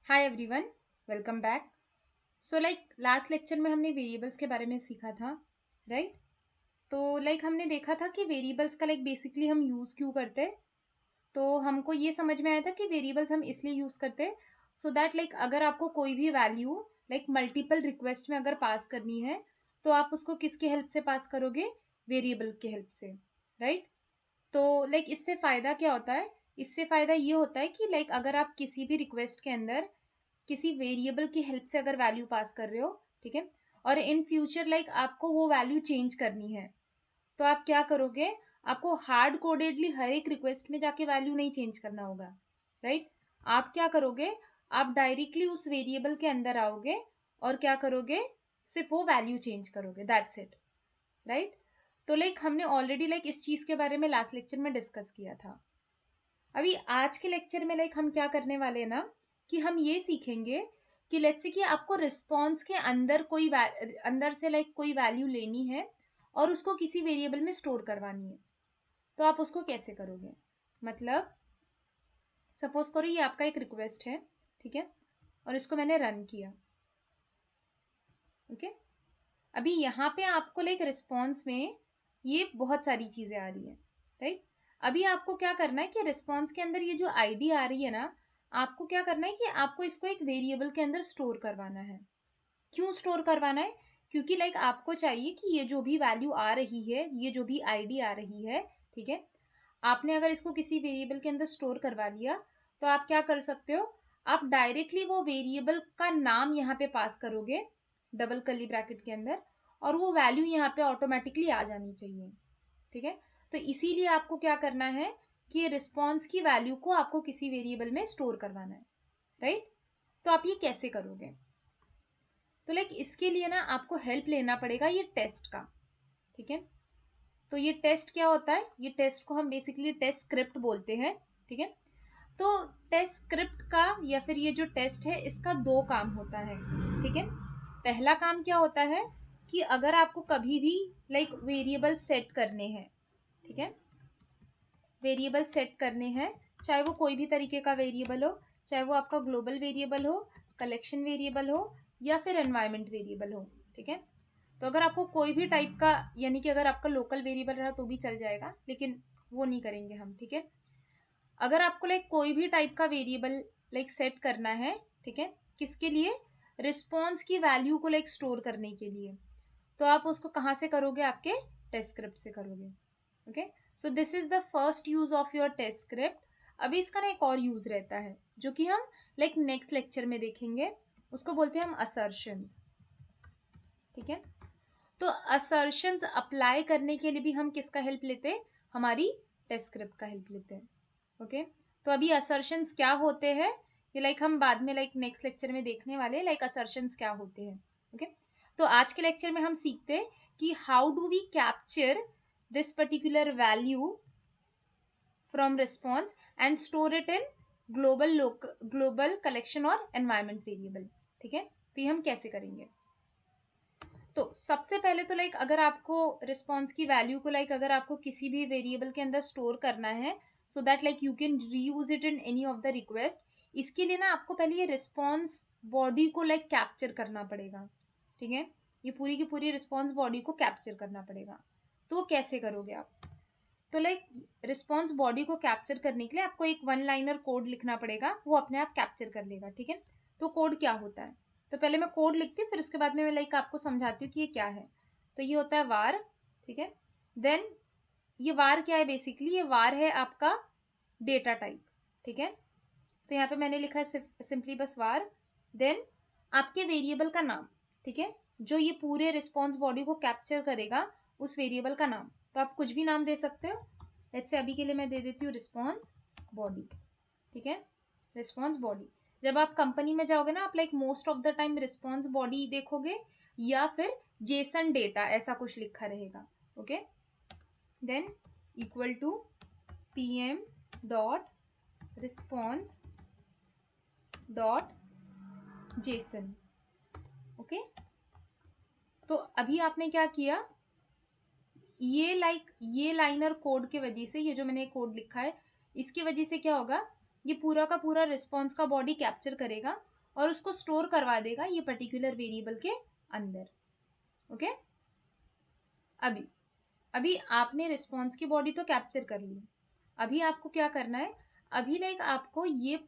Hi everyone, welcome back. So last lecture में हमने variables के बारे में सीखा था, राइट? तो हमने देखा था कि वेरिएबल्स का बेसिकली हम यूज़ क्यों करते हैं। तो हमको ये समझ में आया था कि वेरिएबल्स हम इसलिए यूज़ करते हैं सो दैट अगर आपको कोई भी वैल्यू मल्टीपल रिक्वेस्ट में अगर पास करनी है तो आप उसको किसके हेल्प से पास करोगे? वेरिएबल के हेल्प से, राइट? तो इससे फ़ायदा क्या होता है? इससे फ़ायदा ये होता है कि अगर आप किसी भी रिक्वेस्ट के अंदर किसी वेरिएबल की हेल्प से अगर वैल्यू पास कर रहे हो, ठीक है, और इन फ्यूचर आपको वो वैल्यू चेंज करनी है, तो आप क्या करोगे? आपको हार्ड कोडेडली हर एक रिक्वेस्ट में जाके वैल्यू नहीं चेंज करना होगा, राइट? आप क्या करोगे? आप डायरेक्टली उस वेरिएबल के अंदर आओगे और क्या करोगे? सिर्फ वो वैल्यू चेंज करोगे, दैट्स इट, राइट? तो हमने ऑलरेडी इस चीज के बारे में लास्ट लेक्चर में डिस्कस किया था। अभी आज के लेक्चर में हम क्या करने वाले हैं ना, कि हम ये सीखेंगे कि लेट्स से कि आपको रिस्पॉन्स के अंदर अंदर से कोई वैल्यू लेनी है और उसको किसी वेरिएबल में स्टोर करवानी है, तो आप उसको कैसे करोगे? मतलब सपोज करो ये आपका एक रिक्वेस्ट है, ठीक है, और इसको मैंने रन किया, ओके। अभी यहाँ पे आपको रिस्पॉन्स में ये बहुत सारी चीजें आ रही है, राइट? अभी आपको क्या करना है कि रिस्पॉन्स के अंदर ये जो आईडी आ रही है ना, आपको क्या करना है कि आपको इसको एक वेरिएबल के अंदर स्टोर करवाना है। क्यों स्टोर करवाना है? क्योंकि आपको चाहिए कि ये जो भी वैल्यू आ रही है, ये जो भी आईडी आ रही है, ठीक है, आपने अगर इसको किसी वेरिएबल के अंदर स्टोर करवा लिया तो आप क्या कर सकते हो? आप डायरेक्टली वो वेरिएबल का नाम यहाँ पे पास करोगे डबल कर्ली ब्रैकेट के अंदर, और वो वैल्यू यहाँ पे ऑटोमेटिकली आ जानी चाहिए, ठीक है। तो इसीलिए आपको क्या करना है कि रिस्पॉन्स की वैल्यू को आपको किसी वेरिएबल में स्टोर करवाना है, राइट? तो आप ये कैसे करोगे? तो इसके लिए ना आपको हेल्प लेना पड़ेगा ये टेस्ट का, ठीक है। तो ये टेस्ट क्या होता है? ये टेस्ट को हम बेसिकली टेस्ट स्क्रिप्ट बोलते हैं, ठीक है। तो टेस्ट स्क्रिप्ट का या फिर ये जो टेस्ट है इसका दो काम होता है, ठीक है। पहला काम क्या होता है कि अगर आपको कभी भी वेरिएबल सेट करने हैं, ठीक है, वेरिएबल सेट करने हैं, चाहे वो कोई भी तरीके का वेरिएबल हो, चाहे वो आपका ग्लोबल वेरिएबल हो, कलेक्शन वेरिएबल हो, या फिर एनवायरमेंट वेरिएबल हो, ठीक है। तो अगर आपको कोई भी टाइप का, यानी कि अगर आपका लोकल वेरिएबल रहा तो भी चल जाएगा, लेकिन वो नहीं करेंगे हम, ठीक है। अगर आपको कोई भी टाइप का वेरिएबल सेट करना है, ठीक है, किसके लिए? रिस्पॉन्स की वैल्यू को स्टोर करने के लिए, तो आप उसको कहाँ से करोगे? आपके टेस्ट स्क्रिप्ट से करोगे, okay. So this is the first use of your test script. अभी इसका ना एक और यूज रहता है जो कि हम नेक्स्ट लेक्चर में देखेंगे, उसको बोलते हैं हम असर्शंस, ठीक है। तो असर्शंस अप्लाई करने के लिए भी हम किसका हेल्प लेते हैं? हमारी टेस्ट स्क्रिप्ट का हेल्प लेते हैं, ओके। तो अभी असर्शंस क्या होते हैं ये हम बाद में नेक्स्ट लेक्चर में देखने वाले असर्शंस क्या होते हैं, ओके। तो आज के लेक्चर में हम सीखते हैं कि how do we capture this particular value from response and store it in global collection और एनवायरमेंट वेरिएबल, ठीक है। तो ये हम कैसे करेंगे? तो सबसे पहले तो अगर आपको रिस्पॉन्स की वैल्यू को अगर आपको किसी भी वेरिएबल के अंदर स्टोर करना है so that you can reuse it in any of the request, इसके लिए ना आपको पहले ये रिस्पॉन्स बॉडी को कैप्चर करना पड़ेगा, ठीक है। ये पूरी की पूरी रिस्पॉन्स बॉडी को कैप्चर करना पड़ेगा। तो वो कैसे करोगे आप? तो रिस्पॉन्स बॉडी को कैप्चर करने के लिए आपको एक वन लाइनर कोड लिखना पड़ेगा, वो अपने आप कैप्चर कर लेगा, ठीक है। तो कोड क्या होता है? तो पहले मैं कोड लिखती हूँ, फिर उसके बाद में मैं आपको समझाती हूँ कि ये क्या है। तो ये होता है वार, ठीक है। देन ये वार क्या है? बेसिकली ये वार है आपका डेटा टाइप, ठीक है। तो यहाँ पे मैंने लिखा है सिंपली बस वार, देन आपके वेरिएबल का नाम, ठीक है, जो ये पूरे रिस्पॉन्स बॉडी को कैप्चर करेगा उस वेरिएबल का नाम। तो आप कुछ भी नाम दे सकते हो, लेट्स से अभी के लिए मैं दे देती हूँ रिस्पॉन्स बॉडी, ठीक है, रिस्पॉन्स बॉडी। जब आप कंपनी में जाओगे ना, आप most of the time response body देखोगे या फिर जेसन डेटा ऐसा कुछ लिखा रहेगा, okay. Then equal to pm dot response dot JSON, okay. तो अभी आपने क्या किया? ये ये लाइनर कोड के वजह से, ये जो मैंने कोड लिखा है इसकी वजह से क्या होगा? ये पूरा का पूरा रिस्पॉन्स का बॉडी कैप्चर करेगा और उसको स्टोर करवा देगा ये पर्टिकुलर वेरिएबल के अंदर। ओके, अभी अभी आपने रिस्पॉन्स की बॉडी तो कैप्चर कर ली। अभी आपको क्या करना है, अभी लाइक आपको ये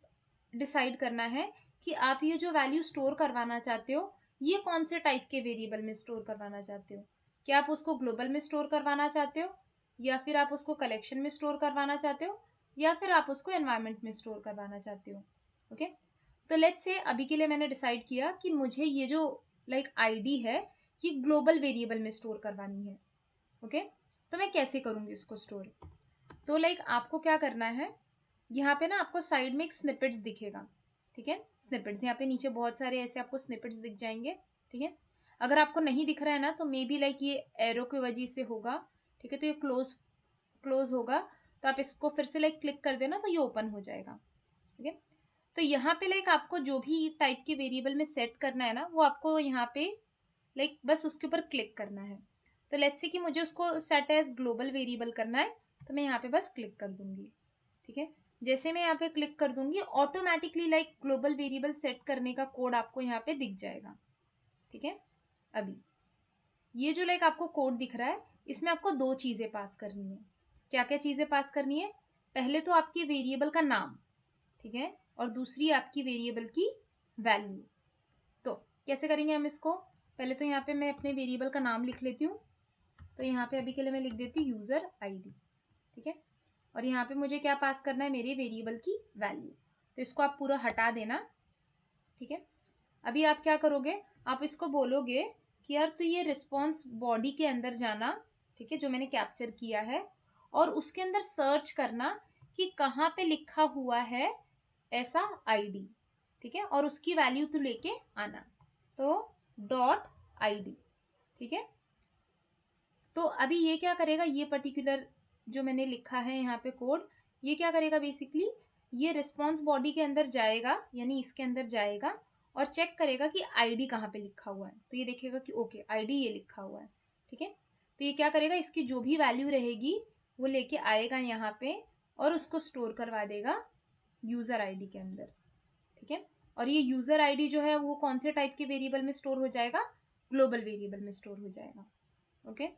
डिसाइड करना है कि आप ये जो वैल्यू स्टोर करवाना चाहते हो ये कौन से टाइप के वेरिएबल में स्टोर करवाना चाहते हो। क्या आप उसको ग्लोबल में स्टोर करवाना चाहते हो, या फिर आप उसको कलेक्शन में स्टोर करवाना चाहते हो, या फिर आप उसको एनवायरमेंट में स्टोर करवाना चाहते हो। ओके, तो लेट्स से अभी के लिए मैंने डिसाइड किया कि मुझे ये जो लाइक आईडी है ये ग्लोबल वेरिएबल में स्टोर करवानी है। ओके, तो मैं कैसे करूंगी उसको स्टोर। तो लाइक आपको क्या करना है, यहाँ पे ना आपको साइड में एक स्निपेट्स दिखेगा। ठीक है, स्निपेट्स यहाँ पे नीचे बहुत सारे ऐसे आपको स्निपेट्स दिख जाएंगे। ठीक है, अगर आपको नहीं दिख रहा है ना तो मे बी लाइक ये एरो की वजह से होगा। ठीक है, तो ये क्लोज क्लोज होगा, तो आप इसको फिर से लाइक क्लिक कर देना तो ये ओपन हो जाएगा। ठीक है, तो यहाँ पे लाइक आपको जो भी टाइप के वेरिएबल में सेट करना है ना वो आपको यहाँ पे लाइक बस उसके ऊपर क्लिक करना है। तो लेट्स से कि मुझे उसको सेट एज ग्लोबल वेरिएबल करना है, तो मैं यहाँ पे बस क्लिक कर दूंगी। ठीक है, जैसे मैं यहाँ पे क्लिक कर दूंगी automatically like global variable set करने का कोड आपको यहाँ पे दिख जाएगा। ठीक है, अभी ये जो लाइक आपको कोड दिख रहा है इसमें आपको दो चीजें पास करनी है। क्या क्या चीजें पास करनी है, पहले तो आपकी वेरिएबल का नाम, ठीक है, और दूसरी आपकी वेरिएबल की वैल्यू। तो कैसे करेंगे हम इसको, पहले तो यहाँ पे मैं अपने वेरिएबल का नाम लिख लेती हूँ। तो यहाँ पे अभी के लिए मैं लिख देती हूँ यूजर आईडी। ठीक है, और यहाँ पे मुझे क्या पास करना है, मेरे वेरिएबल की वैल्यू। तो इसको आप पूरा हटा देना। ठीक है, अभी आप क्या करोगे, आप इसको बोलोगे कि यार तू ये रिस्पॉन्स बॉडी के अंदर जाना, ठीक है, जो मैंने कैप्चर किया है, और उसके अंदर सर्च करना कि कहाँ पे लिखा हुआ है ऐसा आईडी। ठीक है, और उसकी वैल्यू तू लेके आना। तो डॉट आईडी। ठीक है, तो अभी ये क्या करेगा, ये पर्टिकुलर जो मैंने लिखा है यहाँ पे कोड, ये क्या करेगा बेसिकली, ये रिस्पॉन्स बॉडी के अंदर जाएगा, यानी इसके अंदर जाएगा और चेक करेगा कि आईडी कहाँ पे लिखा हुआ है। तो ये देखेगा कि ओके आईडी ये लिखा हुआ है। ठीक है, तो ये क्या करेगा, इसकी जो भी वैल्यू रहेगी वो लेके आएगा यहाँ पे और उसको स्टोर करवा देगा यूजर आईडी के अंदर। ठीक है, और ये यूजर आईडी जो है वो कौन से टाइप के वेरिएबल में स्टोर हो जाएगा, ग्लोबल वेरिएबल में स्टोर हो जाएगा। ओके,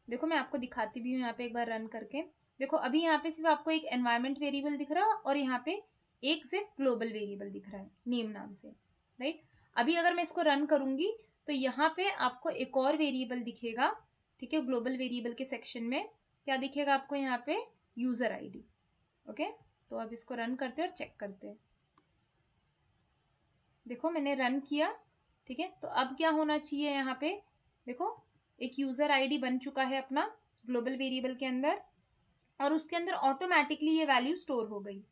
देखो मैं आपको दिखाती भी हूँ यहाँ पे एक बार रन करके। देखो अभी यहाँ पे सिर्फ आपको एक एनवायरमेंट वेरिएबल दिख रहा है और यहाँ पे एक सिर्फ ग्लोबल वेरिएबल दिख रहा है नेम नाम से। राइट, अभी अगर मैं इसको रन करूंगी तो यहाँ पे आपको एक और वेरिएबल दिखेगा। ठीक है, ग्लोबल वेरिएबल के सेक्शन में क्या दिखेगा आपको, यहाँ पे यूजर आईडी। ओके, तो अब इसको रन करते हैं और चेक करते हैं। देखो मैंने रन किया। ठीक है, तो अब क्या होना चाहिए, यहाँ पे देखो एक यूजर आईडी बन चुका है अपना ग्लोबल वेरिएबल के अंदर, और उसके अंदर ऑटोमेटिकली ये वैल्यू स्टोर हो गई।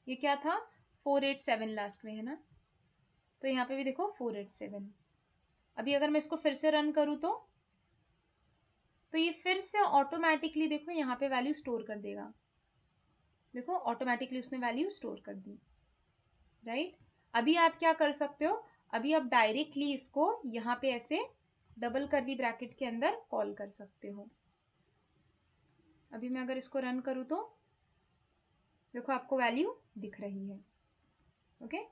ये क्या था, 487 लास्ट में है ना, तो यहाँ पे भी देखो 487। अभी अगर मैं इसको फिर से रन करूँ तो ये फिर से ऑटोमेटिकली देखो यहाँ पे वैल्यू स्टोर कर देगा। देखो ऑटोमेटिकली उसने वैल्यू स्टोर कर दी। राइट, अभी आप क्या कर सकते हो, अभी आप डायरेक्टली इसको यहाँ पे ऐसे डबल कर्ली ब्रैकेट के अंदर कॉल कर सकते हो। अभी मैं अगर इसको रन करूँ तो देखो आपको वैल्यू दिख रही है। ओके,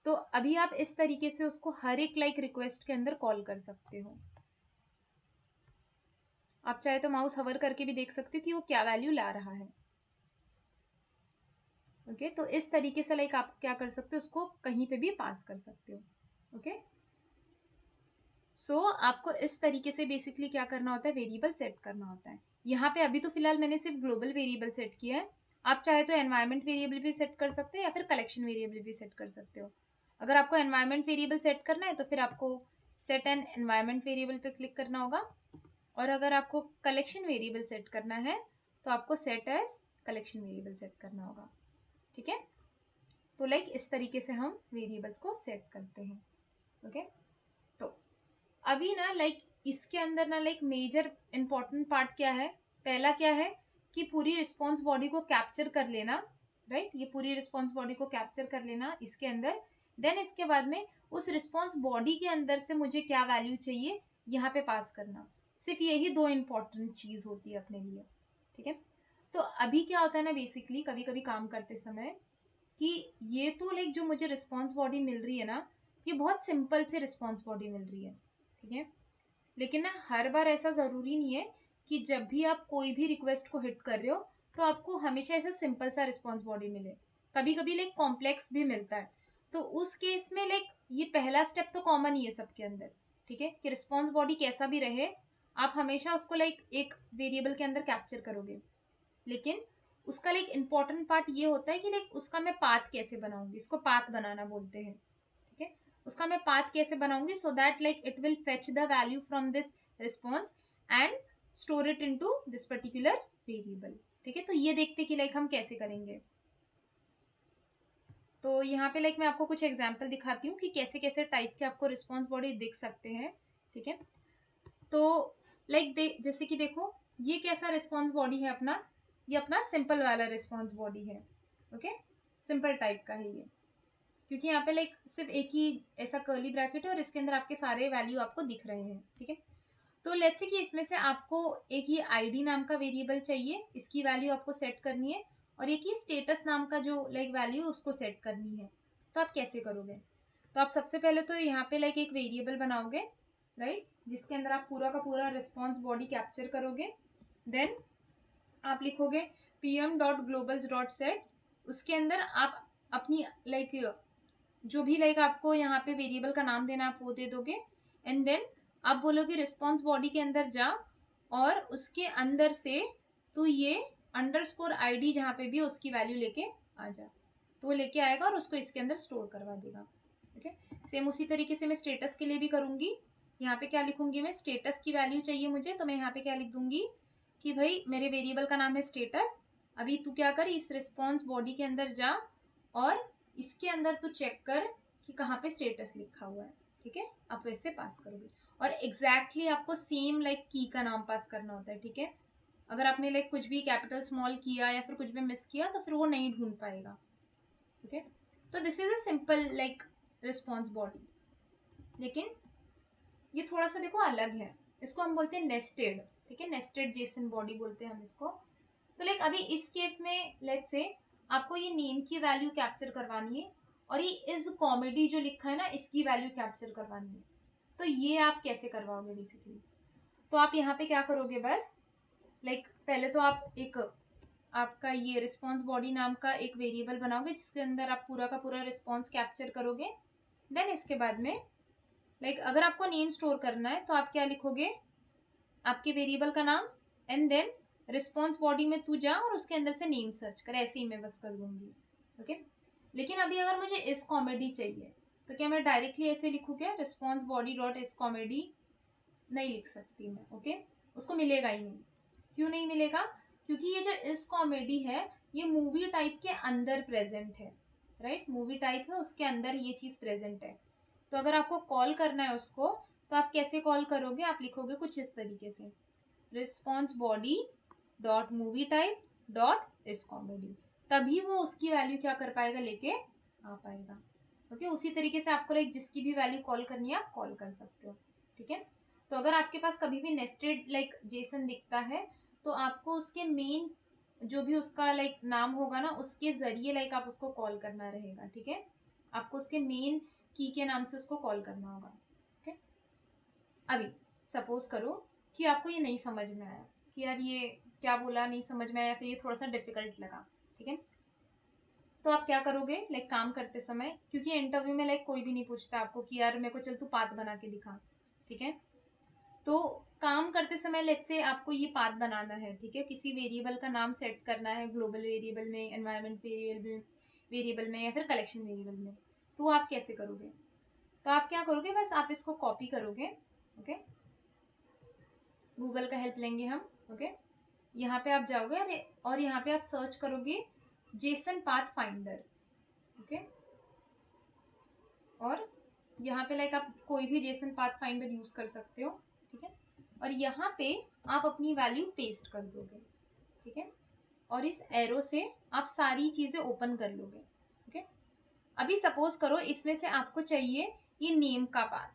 तो अभी आप इस तरीके से उसको हर एक लाइक रिक्वेस्ट के अंदर कॉल कर सकते हो। आप चाहे तो माउस हवर करके भी देख सकते हो कि वो क्या वैल्यू ला रहा है। ओके, तो इस तरीके से लाइक आप क्या कर सकते हो, उसको कहीं पे भी पास कर सकते हो। ओके, सो आपको इस तरीके से बेसिकली क्या करना होता है, वेरिएबल सेट करना होता है। यहाँ पे अभी तो फिलहाल मैंने सिर्फ ग्लोबल वेरिएबल सेट किया है। आप चाहे तो एनवायरमेंट वेरिएबल भी सेट कर सकते हो या फिर कलेक्शन वेरिएबल भी सेट कर सकते हो। अगर आपको एनवायरमेंट वेरिएबल सेट करना है तो फिर आपको सेट एन एनवायरमेंट वेरिएबल पे क्लिक करना होगा, और अगर आपको कलेक्शन वेरिएबल सेट करना है तो आपको set as collection variable set करना होगा। ठीक है, तो लाइक इस तरीके से हम वेरिएबल्स को सेट करते हैं। ओके, तो अभी ना लाइक इसके अंदर ना लाइक मेजर इंपॉर्टेंट पार्ट क्या है, पहला क्या है कि पूरी रिस्पॉन्स बॉडी को कैप्चर कर लेना। राइट, ये पूरी रिस्पॉन्स बॉडी को कैप्चर कर लेना इसके अंदर। देन इसके बाद में उस रिस्पॉन्स बॉडी के अंदर से मुझे क्या वैल्यू चाहिए यहाँ पे पास करना। सिर्फ यही दो इंपॉर्टेंट चीज होती है अपने लिए। ठीक है, तो अभी क्या होता है ना, बेसिकली कभी कभी काम करते समय कि ये तो लाइक जो मुझे रिस्पॉन्स बॉडी मिल रही है ना, ये बहुत सिंपल से रिस्पॉन्स बॉडी मिल रही है, ठीक है। लेकिन ना हर बार ऐसा ज़रूरी नहीं है कि जब भी आप कोई भी रिक्वेस्ट को हिट कर रहे हो तो आपको हमेशा ऐसा सिंपल सा रिस्पॉन्स बॉडी मिले। कभी कभी लाइक कॉम्प्लेक्स भी मिलता है। तो उस केस में लाइक ये पहला स्टेप तो कॉमन ही है सबके अंदर, ठीक है, कि रिस्पॉन्स बॉडी कैसा भी रहे आप हमेशा उसको लाइक एक वेरिएबल के अंदर कैप्चर करोगे। लेकिन उसका लाइक इम्पोर्टेंट पार्ट ये होता है कि लाइक उसका मैं पाथ कैसे बनाऊंगी, इसको पाथ बनाना बोलते हैं, ठीक है। उसका मैं पाथ कैसे बनाऊंगी so that like it will fetch the value from this response and store it into this particular variable, ठीक है। तो ये देखते कि लाइक हम कैसे करेंगे। तो यहाँ पे लाइक मैं आपको कुछ एग्जांपल दिखाती हूँ कि कैसे कैसे टाइप के आपको रिस्पॉन्स बॉडी दिख सकते हैं, ठीक है। तो लाइक जैसे कि देखो ये कैसा रिस्पॉन्स बॉडी है अपना, ये अपना सिंपल वाला रिस्पॉन्स बॉडी है, ओके। सिंपल टाइप का है ये, क्योंकि यहाँ पे लाइक सिर्फ एक ही ऐसा कर्ली ब्रैकेट है और इसके अंदर आपके सारे वैल्यू आपको दिख रहे हैं, ठीक है। तो लेट्स से कि इसमें से आपको एक ही आईडी नाम का वेरिएबल चाहिए, इसकी वैल्यू आपको सेट करनी है, और एक ही स्टेटस नाम का जो लाइक वैल्यू उसको सेट करनी है। तो आप कैसे करोगे? तो आप सबसे पहले तो यहाँ पे लाइक एक वेरिएबल बनाओगे, राइट, जिसके अंदर आप पूरा का पूरा रिस्पॉन्स बॉडी कैप्चर करोगे। देन आप लिखोगे pm.globals.set, उसके अंदर आप अपनी लाइक जो भी लाइक आपको यहाँ पे वेरिएबल का नाम देना आप वो दे दोगे। एंड देन आप बोलोगे रिस्पॉन्स बॉडी के अंदर जा और उसके अंदर से तो ये अंडरस्कोर आईडी जहाँ पे भी उसकी वैल्यू लेके आ जा, तो वो लेके आएगा और उसको इसके अंदर स्टोर करवा देगा, ठीक है। सेम उसी तरीके से मैं स्टेटस के लिए भी करूँगी। यहाँ पे क्या लिखूंगी मैं, स्टेटस की वैल्यू चाहिए मुझे, तो मैं यहाँ पे क्या लिख दूंगी कि भाई मेरे वेरिएबल का नाम है स्टेटस, अभी तू क्या कर इस रिस्पॉन्स बॉडी के अंदर जा और इसके अंदर तू चेक कर कि कहाँ पे स्टेटस लिखा हुआ है, ठीक है। आप वैसे पास करोगे और एग्जैक्टली आपको सेम लाइक की का नाम पास करना होता है, ठीक है। अगर आपने लाइक कुछ भी कैपिटल स्मॉल किया या फिर कुछ भी मिस किया तो फिर वो नहीं ढूंढ पाएगा, ठीक है। तो this is a simple like response body. लेकिन ये थोड़ा सा देखो अलग है, इसको हम बोलते हैं नेस्टेड, ठीक है, नेस्टेड जेसन बॉडी बोलते हैं हम इसको। तो लाइक अभी इस केस में लेट्स से आपको ये नेम की वैल्यू कैप्चर करवानी है और ये इज कॉमेडी जो लिखा है ना इसकी वैल्यू कैप्चर करवानी है। तो ये आप कैसे करवाओगे बेसिकली? तो आप यहाँ पे क्या करोगे, बस लाइक पहले तो आप एक आपका ये रिस्पॉन्स बॉडी नाम का एक वेरिएबल बनाओगे जिसके अंदर आप पूरा का पूरा रिस्पॉन्स कैप्चर करोगे। देन इसके बाद में लाइक अगर आपको नेम स्टोर करना है तो आप क्या लिखोगे, आपके वेरिएबल का नाम एंड देन रिस्पॉन्स बॉडी में तू जा और उसके अंदर से नेम सर्च कर, ऐसे ही मैं बस कर दूंगी, ओके। लेकिन अभी अगर मुझे इस कॉमेडी चाहिए तो क्या मैं डायरेक्टली ऐसे लिखूँ क्या, रिस्पॉन्स बॉडी डॉट इस कॉमेडी? नहीं लिख सकती मैं, ओके। उसको मिलेगा ही नहीं। क्यों नहीं मिलेगा? क्योंकि ये जो इस कॉमेडी है ये मूवी टाइप के अंदर प्रेजेंट है, राइट, मूवी टाइप है उसके अंदर ये चीज़ प्रेजेंट है। तो अगर आपको कॉल करना है उसको तो आप कैसे कॉल करोगे, आप लिखोगे कुछ इस तरीके से, response body dot movie type dot इस कॉमेडी, तभी वो उसकी वैल्यू क्या कर पाएगा, लेके आ पाएगा, ओके। उसी तरीके से आपको लाइक जिसकी भी वैल्यू कॉल करनी है आप कॉल कर सकते हो, ठीक है। तो अगर आपके पास कभी भी नेस्टेड लाइक जेसन दिखता है तो आपको उसके मेन जो भी उसका लाइक नाम होगा ना उसके जरिए लाइक आप उसको कॉल करना रहेगा, ठीक है। आपको उसके मेन की के नाम से उसको कॉल करना होगा, ठीक है। अभी सपोज करो कि आपको ये नहीं समझ में आया कि यार ये क्या बोला, नहीं समझ में आया, फिर ये थोड़ा सा डिफिकल्ट लगा, ठीक है। तो आप क्या करोगे, लाइक काम करते समय, क्योंकि इंटरव्यू में लाइक कोई भी नहीं पूछता आपको कि यार मेरे को चल तू पाथ बना के दिखा, ठीक है। तो काम करते समय लेट्स से आपको ये पाथ बनाना है, ठीक है, किसी वेरिएबल का नाम सेट करना है, ग्लोबल वेरिएबल में, एनवायरनमेंट वेरिएबल में या फिर कलेक्शन वेरिएबल में। तो आप कैसे करोगे? तो आप क्या करोगे, बस आप इसको कॉपी करोगे, ओके। गूगल का हेल्प लेंगे हम, ओके। यहाँ पे आप जाओगे और यहाँ पे आप सर्च करोगे जेसन पाथ फाइंडर, ओके। और यहाँ पे लाइक आप कोई भी जेसन पाथ फाइंडर यूज कर सकते हो, ठीक है। और यहाँ पे आप अपनी वैल्यू पेस्ट कर दोगे, ठीक है। और इस एरो से आप सारी चीजें ओपन कर लोगे, ठीक है। अभी सपोज करो इसमें से आपको चाहिए ये नेम का पाथ,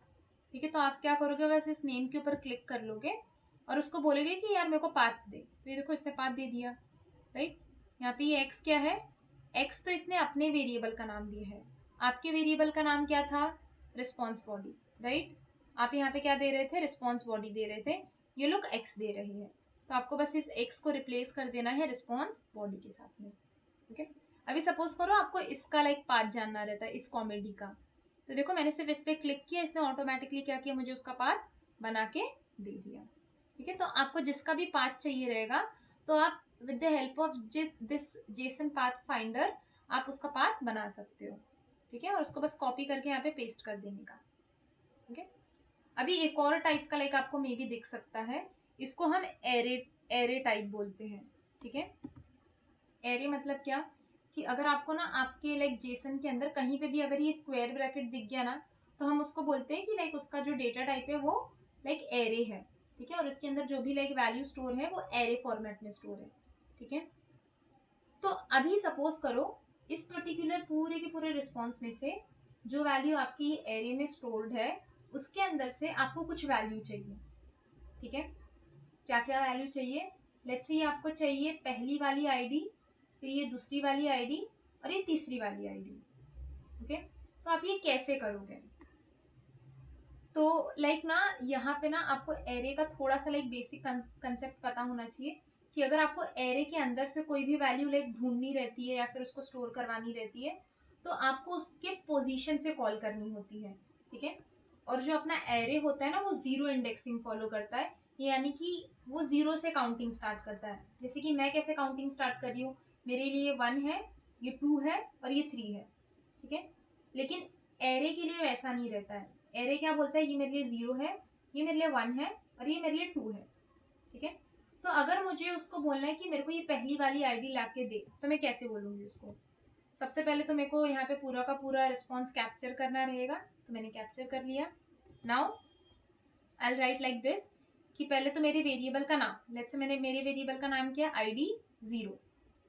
ठीक है। तो आप क्या करोगे, बस इस नेम के ऊपर क्लिक कर लोगे और उसको बोलोगे कि यार मेरे को पाथ दे, तो ये देखो इसने पाथ दे दिया, राइट। यहाँ पे ये एक्स क्या है, एक्स तो इसने अपने वेरिएबल का नाम दिया है। आपके वेरिएबल का नाम क्या था, रिस्पॉन्स बॉडी, राइट। आप यहाँ पे क्या दे रहे थे, रिस्पॉन्स बॉडी दे रहे थे, ये लोग एक्स दे रहे हैं, तो आपको बस इस एक्स को रिप्लेस कर देना है रिस्पॉन्स बॉडी के साथ में। ओके, अभी सपोज करो आपको इसका लाइक पाथ जानना रहता है इस कॉमेडी का, तो देखो मैंने सिर्फ इस पर क्लिक किया, इसने ऑटोमेटिकली क्या किया, मुझे उसका पाथ बना के दे दिया। ठीक है, तो आपको जिसका भी पाथ चाहिए रहेगा तो आप with the help of this Jason path finder आप उसका पाथ बना सकते हो। ठीक है, और उसको बस कॉपी करके यहाँ पे पेस्ट कर देने का। ओके, अभी एक और टाइप का लाइक आपको मे भी दिख सकता है, इसको हम एरे एरे टाइप बोलते हैं। ठीक है, एरे मतलब क्या, कि अगर आपको ना आपके लाइक जेसन के अंदर कहीं पे भी अगर ये स्क्वायर ब्रैकेट दिख गया ना, तो हम उसको बोलते हैं कि लाइक उसका जो डेटा टाइप है वो लाइक एरे है। ठीक है, और उसके अंदर जो भी लाइक वैल्यू स्टोर है वो एरे फॉर्मेट में स्टोर है। ठीक है, तो अभी सपोज करो इस पर्टिकुलर पूरे के पूरे रिस्पॉन्स में से जो वैल्यू आपकी एरे में स्टोर्ड है उसके अंदर से आपको कुछ वैल्यू चाहिए। ठीक है, क्या क्या वैल्यू चाहिए, लेट्स से आपको चाहिए पहली वाली आईडी, फिर ये दूसरी वाली आईडी और ये तीसरी वाली आईडी। ओके, तो आप ये कैसे करोगे, तो लाइक ना यहाँ पे ना आपको एरे का थोड़ा सा लाइक बेसिक कंसेप्ट पता होना चाहिए कि अगर आपको एरे के अंदर से कोई भी वैल्यू लाइक ढूंढनी रहती है या फिर उसको स्टोर करवानी रहती है तो आपको उसके पोजीशन से कॉल करनी होती है। ठीक है, और जो अपना एरे होता है ना वो जीरो इंडेक्सिंग फॉलो करता है, यानी कि वो जीरो से काउंटिंग स्टार्ट करता है। जैसे कि मैं कैसे काउंटिंग स्टार्ट कर रही हूँ, मेरे लिए 1 है, ये 2 है और ये 3 है। ठीक है, लेकिन एरे के लिए वैसा नहीं रहता है। एरे क्या बोलता है, ये मेरे लिए 0 है, ये मेरे लिए 1 है और ये मेरे लिए 2 है। ठीक है, तो अगर मुझे उसको बोलना है कि मेरे को ये पहली वाली आईडी ला के दे, तो मैं कैसे बोलूंगी उसको, सबसे पहले तो मेरे को यहाँ पे पूरा का पूरा रिस्पॉन्स कैप्चर करना रहेगा, तो मैंने कैप्चर कर लिया। Now I right like this कि पहले तो मेरे वेरिएबल का नाम, लेट्स से मैंने मेरे वेरिएबल का नाम किया आईडी 0।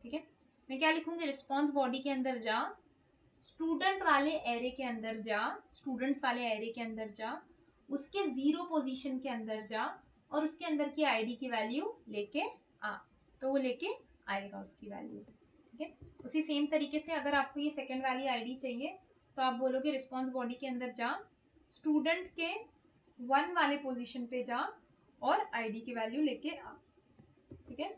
ठीक है, मैं क्या लिखूंगी, रिस्पॉन्स बॉडी के अंदर जा, स्टूडेंट वाले एरे के अंदर जा, स्टूडेंट्स वाले एरे के अंदर जा, उसके 0 पोजीशन के अंदर जा और उसके अंदर की आईडी की वैल्यू लेके आ, तो वो लेके आएगा उसकी वैल्यू। ठीक है, उसी सेम तरीके से अगर आपको ये सेकंड वाली आईडी चाहिए तो आप बोलोगे रिस्पॉन्स बॉडी के अंदर जा, स्टूडेंट के 1 वाले पोजीशन पे जा और आईडी की वैल्यू लेके आ। ठीक है,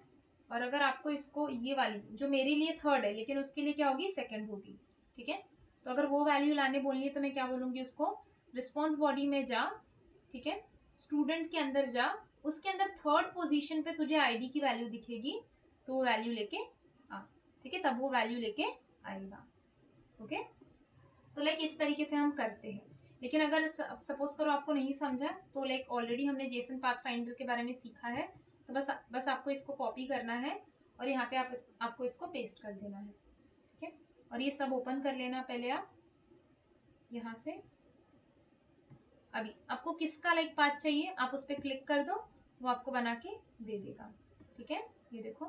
और अगर आपको इसको ये वाली जो मेरे लिए थर्ड है लेकिन उसके लिए क्या होगी, सेकंड होगी। ठीक है, तो अगर वो वैल्यू लाने बोलनी है तो मैं क्या बोलूंगी उसको, रिस्पॉन्स बॉडी में जा, ठीक है, स्टूडेंट के अंदर जा, उसके अंदर थर्ड पोजीशन पे तुझे आईडी की वैल्यू दिखेगी तो वो वैल्यू लेके आ। ठीक है, तब वो वैल्यू लेके आएगा। ओके, तो लाइक इस तरीके से हम करते हैं। लेकिन अगर सपोज करो आपको नहीं समझा तो लाइक ऑलरेडी हमने जेसन पाथ फाइंडर के बारे में सीखा है, तो बस आपको इसको कॉपी करना है और यहाँ पे आपको इसको पेस्ट कर देना है। ठीक है, और ये सब ओपन कर लेना पहले आप यहाँ से। अभी आपको किसका लाइक पाथ चाहिए आप उस पर क्लिक कर दो, वो आपको बना के दे देगा। ठीक है, ये देखो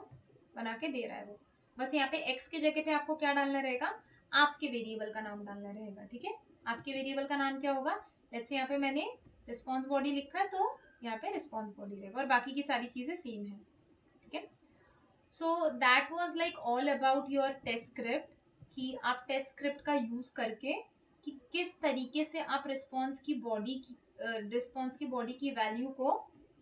बना के दे रहा है वो। बस यहाँ पे एक्स की जगह पे आपको क्या डालना रहेगा, आपके वेरिएबल का नाम डालना रहेगा। ठीक है, आपके वेरिएबल का नाम क्या होगा, लेट्स से यहाँ पे मैंने रिस्पॉन्स बॉडी लिखा है तो यहाँ पे रिस्पॉन्स बॉडी रहेगा और बाकी की सारी चीजें सेम है। ठीक है, so that was like all about your test script, कि आप टेस्ट स्क्रिप्ट का यूज करके कि किस तरीके से आप रिस्पॉन्स की बॉडी की वैल्यू को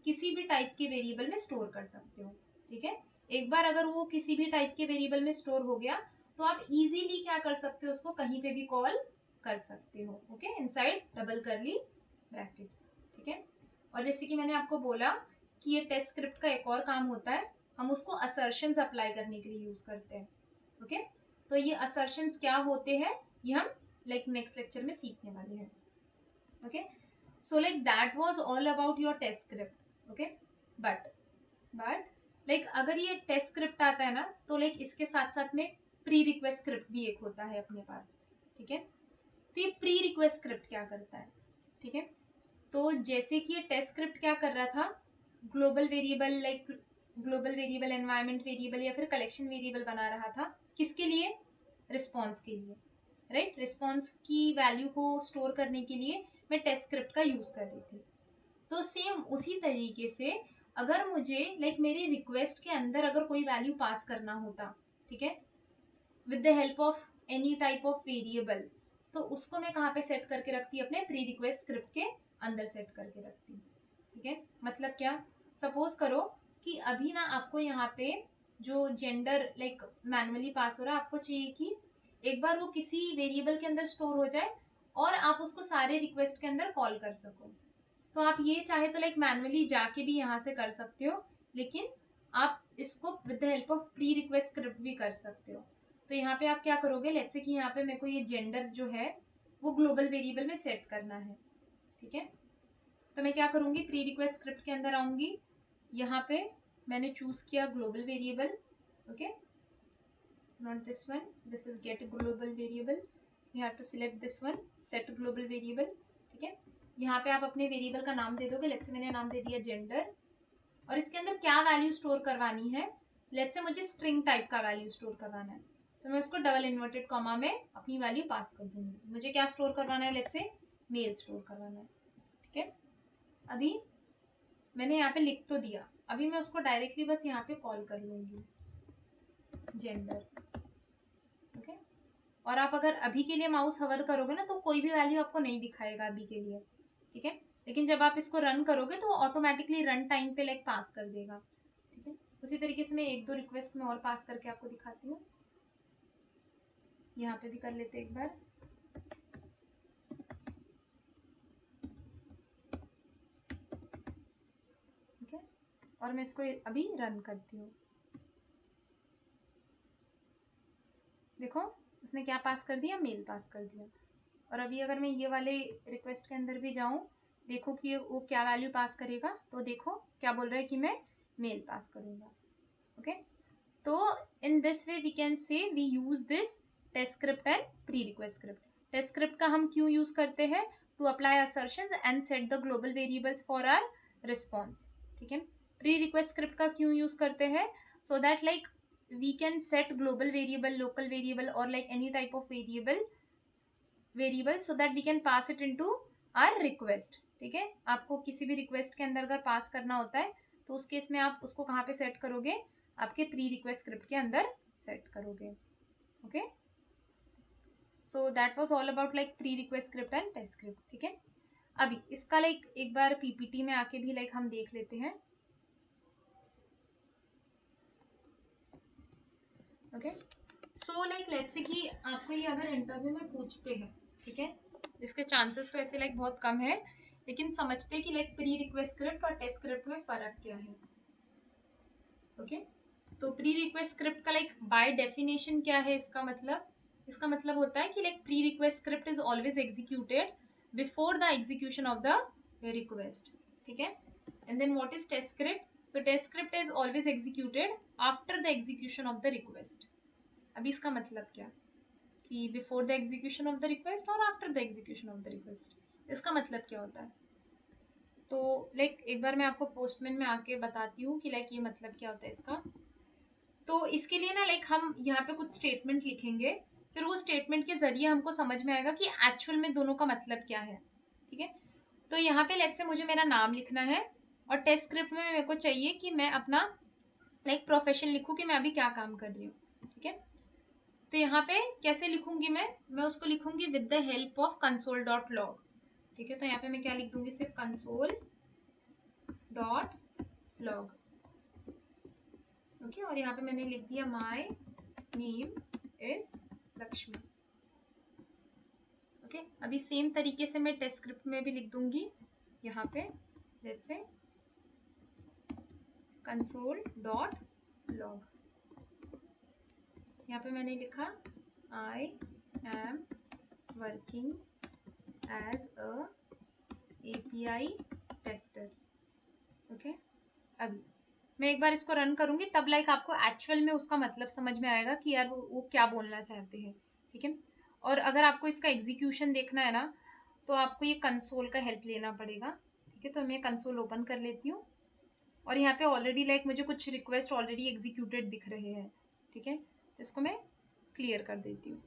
किसी भी टाइप के वेरिएबल में स्टोर कर सकते हो। ठीक है, एक बार अगर वो किसी भी टाइप के वेरिएबल में स्टोर हो गया तो आप इजीली क्या कर सकते हो, उसको कहीं पे भी कॉल कर सकते हो। ओके, इनसाइड डबल करली ब्रैकेट। ठीक है, और जैसे कि मैंने आपको बोला कि ये टेस्ट स्क्रिप्ट का एक और काम होता है, हम उसको असर्शंस अप्लाई करने के लिए यूज करते हैं। ओके, तो ये असर्शंस क्या होते हैं ये हम लाइक नेक्स्ट लेक्चर में सीखने वाले हैं। Okay, so like that was all about your test script. Okay, but like अगर ये टेस्ट स्क्रिप्ट आता है ना तो लाइक इसके साथ साथ में प्री रिक्वेस्ट स्क्रिप्ट भी एक होता है अपने पास। ठीक है, तो ये प्री रिक्वेस्ट स्क्रिप्ट क्या करता है, ठीक है, तो जैसे कि ये टेस्ट स्क्रिप्ट क्या कर रहा था, global variable like global variable, environment variable या फिर कलेक्शन वेरिएबल बना रहा था, किसके लिए, रिस्पॉन्स के लिए। राइट, रिस्पॉन्स की वैल्यू को स्टोर करने के लिए मैं टेस्ट स्क्रिप्ट का यूज कर रही थी। तो सेम उसी तरीके से अगर मुझे लाइक मेरी रिक्वेस्ट के अंदर अगर कोई वैल्यू पास करना होता, ठीक है, with the help of any type of variable, तो उसको मैं कहाँ पे सेट करके रखती, अपने प्री रिक्वेस्ट स्क्रिप्ट के अंदर सेट करके रखती। ठीक है, मतलब क्या, सपोज करो कि अभी ना आपको यहाँ पे जो जेंडर लाइक मैनुअली पास हो रहा है, आपको चाहिए कि एक बार वो किसी वेरिएबल के अंदर स्टोर हो जाए और आप उसको सारे रिक्वेस्ट के अंदर कॉल कर सको। तो आप ये चाहे तो लाइक मैनुअली जाके भी यहाँ से कर सकते हो, लेकिन आप इसको with the help of pre request script भी कर सकते हो। तो यहाँ पे आप क्या करोगे, लेट्स से कि यहाँ पे मेरे को ये जेंडर जो है वो ग्लोबल वेरिएबल में सेट करना है। ठीक है, तो मैं क्या करूँगी, प्री रिक्वेस्ट स्क्रिप्ट के अंदर आऊँगी, यहाँ पे मैंने चूज किया global variable. Okay, not this one, this is get global variable, you have to select this one, set global variable। ठीक है, यहाँ पे आप अपने वेरिएबल का नाम दे दोगे, लेट्स से मैंने नाम दे दिया जेंडर, और इसके अंदर क्या वैल्यू स्टोर करवानी है, लेट्स से मुझे स्ट्रिंग टाइप का वैल्यू स्टोर करवाना है, तो मैं उसको डबल इन्वर्टेड कॉमा में अपनी वैल्यू पास कर दूंगी। मुझे क्या स्टोर करवाना है, लेट्स से मेल स्टोर करवाना है। ठीक है, अभी मैंने यहाँ पे लिख तो दिया, अभी मैं उसको डायरेक्टली बस यहाँ पे कॉल कर लूंगी जेंडर। ओके, और आप अगर अभी के लिए माउस हवर करोगे ना तो कोई भी वैल्यू आपको नहीं दिखाएगा अभी के लिए। ठीक है, लेकिन जब आप इसको रन करोगे तो ऑटोमेटिकली रन टाइम पे लाइक पास कर देगा। ठीक है, उसी तरीके से मैं एक दो रिक्वेस्ट में और पास करके आपको दिखाती हूँ। यहाँ पे भी कर लेते एक बार। ठीक है, और मैं इसको अभी रन करती हूँ। देखो उसने क्या पास कर दिया, मेल पास कर दिया। और अभी अगर मैं ये वाले रिक्वेस्ट के अंदर भी जाऊँ, देखो कि वो क्या वैल्यू पास करेगा, तो देखो क्या बोल रहा है कि मैं मेल पास करूँगा। ओके, तो in this way we can say we use this test script and pre request script. Test script का हम क्यों यूज करते हैं, to apply assertions and set the global variables for our response. ठीक है, pre request script का क्यों use करते हैं, so that like we can set global variable, local variable or like any type of variable so that we can pass it into our request। ठीक है, आपको किसी भी रिक्वेस्ट के अंदर अगर पास करना होता है तो उस केस में आप उसको कहाँ पे सेट करोगे, आपके प्री रिक्वेस्ट स्क्रिप्ट के अंदर सेट करोगे। Okay, so that was all about like pre request script and test script. ठीक है, अभी इसका लाइक एक बार पीपीटी में आके भी लाइक हम देख लेते हैं। Okay, so like let's say कि आपको ये अगर इंटरव्यू में पूछते हैं, ठीक है, इसके चांसेस तो ऐसे लाइक बहुत कम है, लेकिन समझते हैं कि लाइक प्री रिक्वेस्ट स्क्रिप्ट और टेस्ट स्क्रिप्ट में फर्क क्या है। ओके, तो प्री रिक्वेस्ट स्क्रिप्ट का लाइक बाय डेफिनेशन क्या है, इसका मतलब होता है कि like pre request script is always executed before the execution of the request. ठीक है, and then what is test script, so test script is always executed after the execution of the request. अभी इसका मतलब क्या, कि before the execution of the request और after the execution of the request, इसका मतलब क्या होता है। तो लाइक एक बार मैं आपको पोस्टमैन में आके बताती हूँ कि लाइक ये मतलब क्या होता है इसका। तो इसके लिए ना लाइक हम यहाँ पे कुछ स्टेटमेंट लिखेंगे, फिर वो स्टेटमेंट के जरिए हमको समझ में आएगा कि एक्चुअल में दोनों का मतलब क्या है। ठीक है, तो यहाँ पे लेट्स से मुझे मेरा नाम लिखना है और टेस्ट स्क्रिप्ट में मेरे को चाहिए कि मैं अपना लाइक प्रोफेशन लिखूँ कि मैं अभी क्या काम कर रही हूँ। ठीक है, तो यहाँ पे कैसे लिखूंगी मैं उसको लिखूंगी with the help of console dot log. ठीक है, तो यहाँ पे मैं क्या लिख दूंगी, सिर्फ कंसोल डॉट लॉग। ओके, और यहाँ पे मैंने लिख दिया my name is Lakshmi. Okay, अभी सेम तरीके से मैं टेस्ट स्क्रिप्ट में भी लिख दूंगी, यहाँ पे let's say console dot log. यहाँ पे मैंने लिखा I am working as a API tester. Okay, अभी मैं एक बार इसको रन करूंगी, तब लाइक आपको एक्चुअल में उसका मतलब समझ में आएगा कि यार वो क्या बोलना चाहते हैं। ठीक है, और अगर आपको इसका एग्जीक्यूशन देखना है ना, तो आपको ये कंसोल का हेल्प लेना पड़ेगा। ठीक है, तो मैं कंसोल ओपन कर लेती हूँ, और यहाँ पे ऑलरेडी लाइक मुझे कुछ रिक्वेस्ट ऑलरेडी एग्जीक्यूटेड दिख रहे हैं। ठीक है, तो इसको मैं क्लियर कर देती हूँ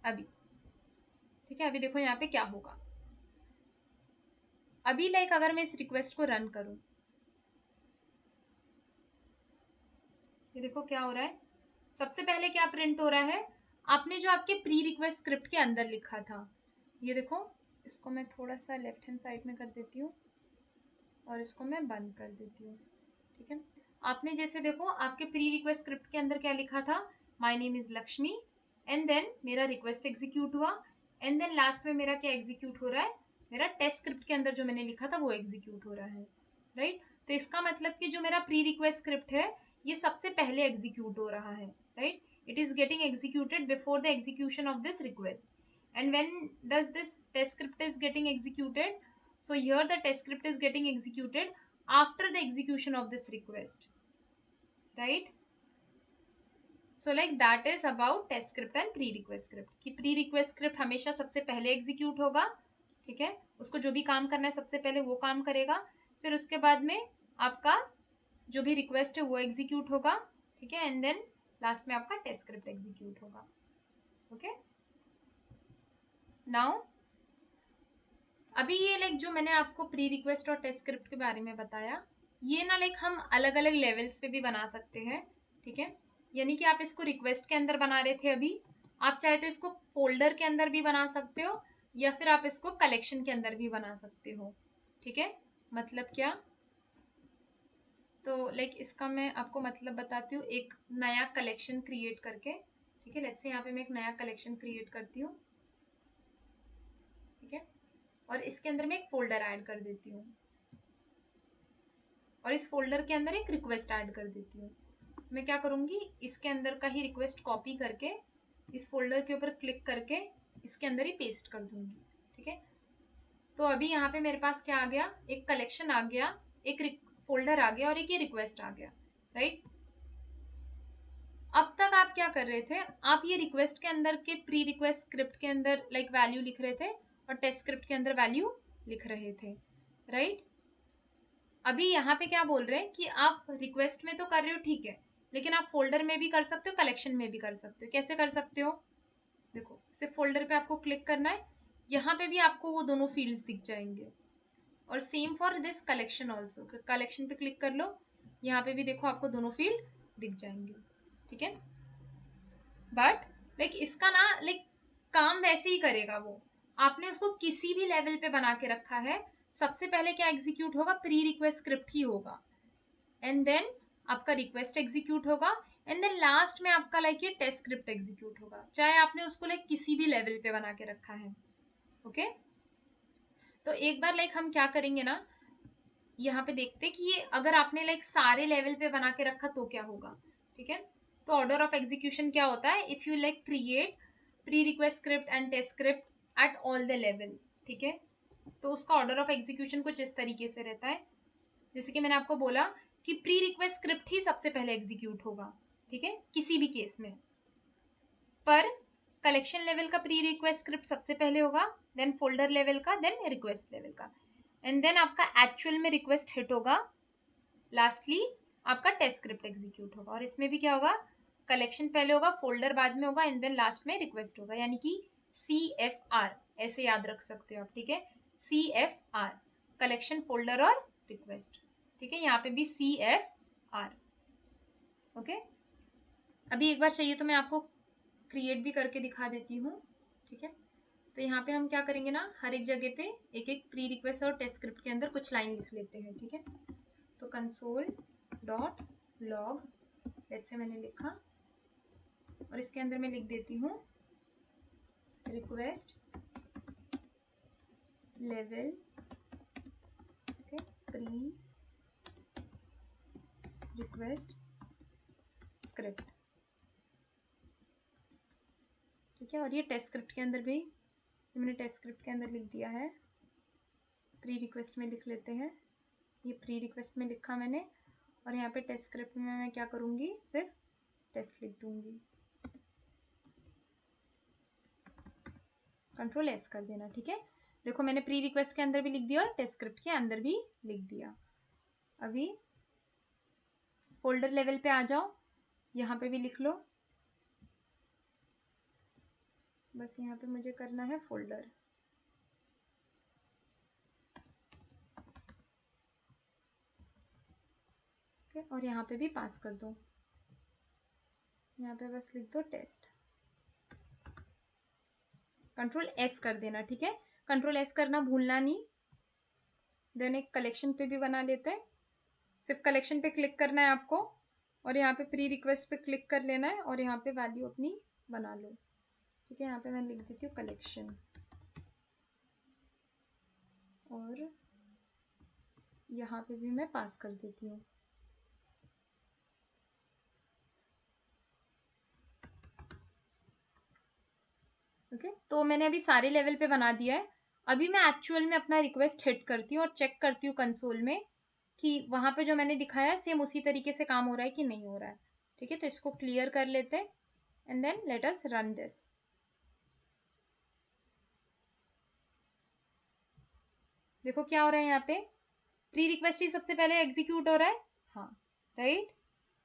अभी। ठीक है, अभी देखो यहाँ पे क्या होगा। अभी लाइक अगर मैं इस रिक्वेस्ट को रन करूँ, ये देखो क्या हो रहा है, सबसे पहले क्या प्रिंट हो रहा है, आपने जो आपके प्री रिक्वेस्ट स्क्रिप्ट के अंदर लिखा था, ये देखो, इसको मैं थोड़ा सा लेफ्ट हैंड साइड में कर देती हूँ और इसको मैं बंद कर देती हूँ, ठीक है। आपने जैसे देखो आपके प्री रिक्वेस्ट स्क्रिप्ट के अंदर क्या लिखा था, my name is Lakshmi, and then मेरा रिक्वेस्ट एग्जीक्यूट हुआ, एंड देन लास्ट में मेरा क्या एग्जीक्यूट हो रहा है, मेरा टेस्ट स्क्रिप्ट के अंदर जो मैंने लिखा था वो एग्जीक्यूट हो रहा है, राइट। तो इसका मतलब कि जो मेरा प्री रिक्वेस्ट स्क्रिप्ट है ये सबसे पहले एग्जीक्यूट हो रहा है, right. It is getting executed before the execution of this request, and when does this test script is getting executed, so here the test script is getting executed after the execution of this request, right. So like that is about test script and pre request script, कि pre request script हमेशा सबसे पहले execute होगा, ठीक है, उसको जो भी काम करना है सबसे पहले वो काम करेगा, फिर उसके बाद में आपका जो भी रिक्वेस्ट है वो एग्जीक्यूट होगा, ठीक है, एंड देन लास्ट में आपका टेस्ट स्क्रिप्ट एग्जीक्यूट होगा, ओके। नाउ अभी ये लाइक जो मैंने आपको प्री रिक्वेस्ट और टेस्ट स्क्रिप्ट के बारे में बताया, ये ना लाइक हम अलग अलग लेवल्स पे भी बना सकते हैं, ठीक है। यानी कि आप इसको रिक्वेस्ट के अंदर बना रहे थे अभी, आप चाहे तो इसको फोल्डर के अंदर भी बना सकते हो या फिर आप इसको कलेक्शन के अंदर भी बना सकते हो, ठीक है। मतलब क्या, तो लाइक इसका मैं आपको मतलब बताती हूँ, एक नया कलेक्शन क्रिएट करके, ठीक है। लेट्स से यहाँ पे मैं एक नया कलेक्शन क्रिएट करती हूँ, ठीक है, और इसके अंदर मैं एक फोल्डर ऐड कर देती हूँ और इस फोल्डर के अंदर एक रिक्वेस्ट ऐड कर देती हूँ। मैं क्या करूँगी, इसके अंदर का ही रिक्वेस्ट कॉपी करके इस फोल्डर के ऊपर क्लिक करके इसके अंदर ही पेस्ट कर दूंगी, ठीक है। तो अभी यहाँ पे मेरे पास क्या आ गया, एक कलेक्शन आ गया, एक फोल्डर आ गया और एक ये रिक्वेस्ट आ गया, राइट। अब तक आप क्या कर रहे थे, आप ये रिक्वेस्ट के अंदर के प्री रिक्वेस्ट स्क्रिप्ट के अंदर लाइक वैल्यू लिख रहे थे और टेस्ट स्क्रिप्ट के अंदर वैल्यू लिख रहे थे, राइट। अभी यहाँ पे क्या बोल रहे हैं कि आप रिक्वेस्ट में तो कर रहे हो, ठीक है, लेकिन आप फोल्डर में भी कर सकते हो, कलेक्शन में भी कर सकते हो। कैसे कर सकते हो, देखो सिर्फ फोल्डर पे आपको क्लिक करना है, यहाँ पे भी आपको वो दोनों फील्ड्स दिख जाएंगे, और same for this collection also, collection पे क्लिक कर लो, यहाँ पे भी देखो आपको दोनों फील्ड दिख जाएंगे, ठीक है। बट लाइक इसका ना लाइक काम वैसे ही करेगा वो, आपने उसको किसी भी लेवल पे बना के रखा है, सबसे पहले क्या एग्जीक्यूट होगा, प्री रिक्वेस्ट स्क्रिप्ट ही होगा, एंड देन आपका रिक्वेस्ट एग्जीक्यूट होगा, एंड देन लास्ट में आपका लाइक ये टेस्ट स्क्रिप्ट एग्जीक्यूट होगा, चाहे आपने उसको लाइक किसी भी लेवल पे बना के रखा है, ओके। तो एक बार लाइक हम क्या करेंगे ना, यहाँ पे देखते कि ये अगर आपने लाइक सारे लेवल पे बना के रखा तो क्या होगा, ठीक है। तो ऑर्डर ऑफ एग्जीक्यूशन क्या होता है, if you like create pre request script and test script at all the level, ठीक है, तो उसका ऑर्डर ऑफ एग्जीक्यूशन कुछ इस तरीके से रहता है, जैसे कि मैंने आपको बोला कि प्री रिक्वेस्ट स्क्रिप्ट ही सबसे पहले एग्जीक्यूट होगा, ठीक है, किसी भी केस में, पर कलेक्शन लेवल का प्री रिक्वेस्ट स्क्रिप्ट सबसे पहले होगा, देन फोल्डर लेवल का, देन रिक्वेस्ट लेवल का, एंड देन आपका एक्चुअल में रिक्वेस्ट हिट होगा, लास्टली आपका टेस्ट स्क्रिप्ट एग्जीक्यूट होगा, और इसमें भी क्या होगा, कलेक्शन पहले होगा, फोल्डर बाद में होगा, एंड देन लास्ट में रिक्वेस्ट होगा, यानी कि CFR ऐसे याद रख सकते हो आप, ठीक है, CFR, कलेक्शन, फोल्डर और रिक्वेस्ट, ठीक है, यहाँ पे भी CFR, ओके। अभी एक बार चाहिए तो मैं आपको क्रिएट भी करके दिखा देती हूँ, ठीक है। तो यहाँ पे हम क्या करेंगे ना, हर एक जगह पे एक एक प्री रिक्वेस्ट और टेस्ट स्क्रिप्ट के अंदर कुछ लाइन लिख लेते हैं, ठीक है। तो console dot log, let's say मैंने लिखा, और इसके अंदर मैं लिख देती हूँ request level, okay, pre request script, ठीक है। और ये टेस्ट स्क्रिप्ट के अंदर भी मैंने टेस्ट स्क्रिप्ट के अंदर लिख दिया है, प्री रिक्वेस्ट में लिख लेते हैं, ये प्री रिक्वेस्ट में लिखा मैंने, और यहाँ पे टेस्ट स्क्रिप्ट में मैं क्या करूँगी, सिर्फ टेस्ट लिख दूँगी, कंट्रोल S कर देना, ठीक है। देखो मैंने प्री रिक्वेस्ट के अंदर भी लिख दिया और टेस्ट स्क्रिप्ट के अंदर भी लिख दिया। अभी फोल्डर लेवल पे आ जाओ, यहाँ पे भी लिख लो, बस यहाँ पे मुझे करना है फोल्डर, ओके, और यहाँ पे भी पास कर दो, यहाँ पे बस लिख दो टेस्ट, Ctrl+S कर देना, ठीक है। Ctrl+S करना भूलना नहीं। देन एक कलेक्शन पे भी बना लेते हैं। सिर्फ कलेक्शन पे क्लिक करना है आपको और यहाँ पे प्री रिक्वेस्ट पे क्लिक कर लेना है और यहाँ पे वैल्यू अपनी बना लो, ठीक है। यहाँ पे मैं लिख देती हूँ कलेक्शन और यहाँ पे भी मैं पास कर देती हूँ। ओके, तो मैंने अभी सारे लेवल पे बना दिया है। अभी मैं एक्चुअल में अपना रिक्वेस्ट हिट करती हूँ और चेक करती हूँ कंसोल में कि वहां पे जो मैंने दिखाया है सेम उसी तरीके से काम हो रहा है कि नहीं हो रहा है, ठीक है। तो इसको क्लियर कर लेते हैं and then let us run this. देखो क्या हो रहा है यहाँ पे, प्री रिक्वेस्ट ही सबसे पहले एग्जीक्यूट हो रहा है, हाँ राइट।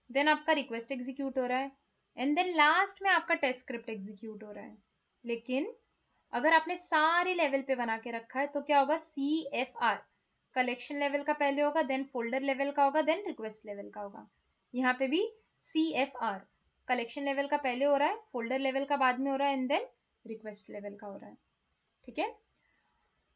देन आपका रिक्वेस्ट एग्जीक्यूट हो रहा है एंड देन लास्ट में आपका टेस्ट स्क्रिप्ट एग्जीक्यूट हो रहा है। लेकिन अगर आपने सारे लेवल पे बना के रखा है तो क्या होगा, CFR कलेक्शन लेवल का पहले होगा, देन फोल्डर लेवल का होगा, देन रिक्वेस्ट लेवल का होगा। यहाँ पे भी CFR कलेक्शन लेवल का पहले हो रहा है, फोल्डर लेवल का बाद में हो रहा है एंड देन रिक्वेस्ट लेवल का हो रहा है, ठीक है।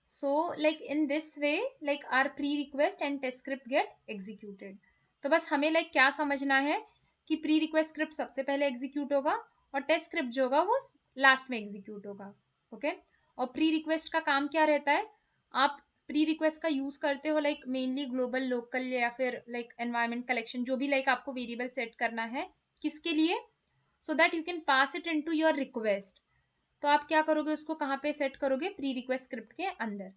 So like in this way like our pre-request and test script get executed। तो बस हमें like क्या समझना है कि प्री रिक्वेस्ट स्क्रिप्ट सबसे पहले एग्जीक्यूट होगा और टेस्ट स्क्रिप्ट जो होगा वो लास्ट में एग्जीक्यूट होगा, ओके। और प्री रिक्वेस्ट का काम क्या रहता है, आप प्री रिक्वेस्ट का यूज करते हो लाइक मेनली ग्लोबल, लोकल या फिर लाइक एनवायरमेंट कलेक्शन, जो भी लाइक आपको वेरिएबल सेट करना है, किसके लिए, so that you can pass it into your request. तो आप क्या करोगे, उसको कहाँ पे सेट करोगे, प्री रिक्वेस्ट स्क्रिप्ट के अंदर,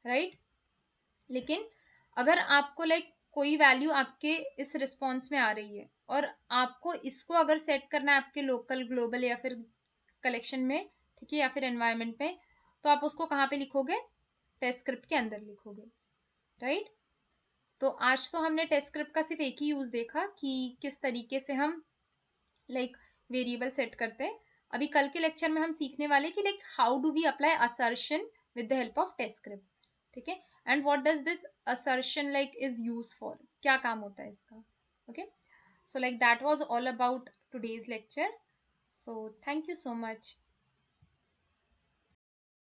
राइट। लेकिन अगर आपको लाइक कोई वैल्यू आपके इस रिस्पॉन्स में आ रही है और आपको इसको अगर सेट करना है आपके लोकल, ग्लोबल या फिर कलेक्शन में, ठीक है, या फिर एनवायरनमेंट में, तो आप उसको कहाँ पे लिखोगे, टेस्ट स्क्रिप्ट के अंदर लिखोगे, राइट। तो आज तो हमने टेस्ट स्क्रिप्ट का सिर्फ एक ही यूज देखा कि किस तरीके से हम लाइक वेरिएबल सेट करते हैं। अभी कल के लेक्चर में हम सीखने वाले कि like how do we apply assertion with the help of test script, ठीक है। And what does this assertion like is use for, क्या काम होता है इसका, okay. So like that was all about today's lecture. So thank you so much.